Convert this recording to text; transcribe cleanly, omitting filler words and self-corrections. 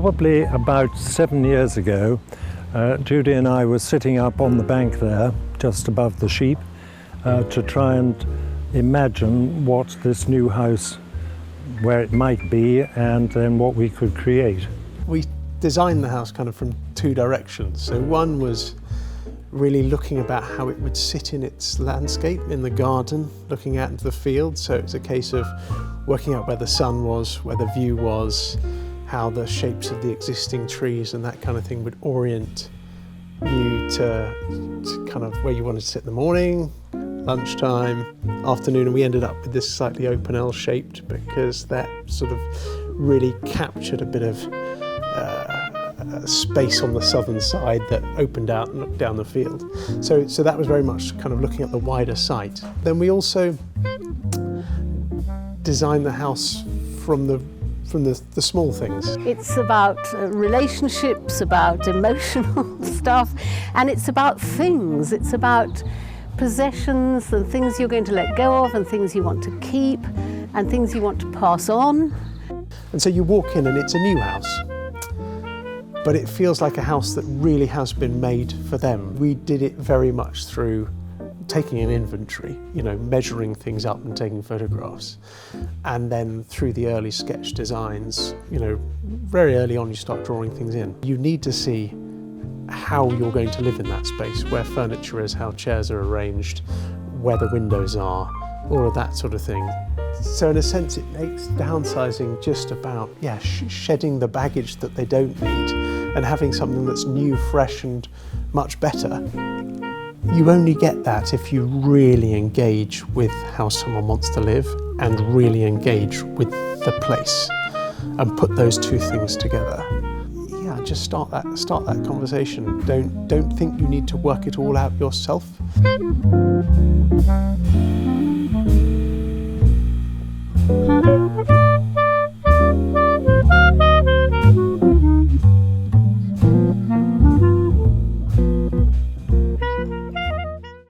Probably about 7 years ago, Judy and I were sitting up on the bank there, just above the sheep, to try and imagine what this new house, where it might be, and then what we could create. We designed the house kind of from two directions. So one was really looking about how it would sit in its landscape in the garden, looking out into the field. So it's a case of working out where the sun was, where the view was, how the shapes of the existing trees and that kind of thing would orient you to kind of where you wanted to sit in the morning, lunchtime, afternoon, and we ended up with this slightly open L-shaped because that sort of really captured a bit of space on the southern side that opened out and looked down the field. So that was very much kind of looking at the wider site. Then we also designed the house from the small things. It's about relationships, about emotional stuff, and it's about things. It's about possessions and things you're going to let go of and things you want to keep and things you want to pass on. And so you walk in and it's a new house, but it feels like a house that really has been made for them. We did it very much through taking an inventory, measuring things up and taking photographs. And then through the early sketch designs, very early on you start drawing things in. You need to see how you're going to live in that space, where furniture is, how chairs are arranged, where the windows are, all of that sort of thing. So in a sense it makes downsizing just about, shedding the baggage that they don't need and having something that's new, fresh and much better. You only get that if you really engage with how someone wants to live and really engage with the place and put those two things together. Yeah, just start that conversation. Don't think you need to work it all out yourself.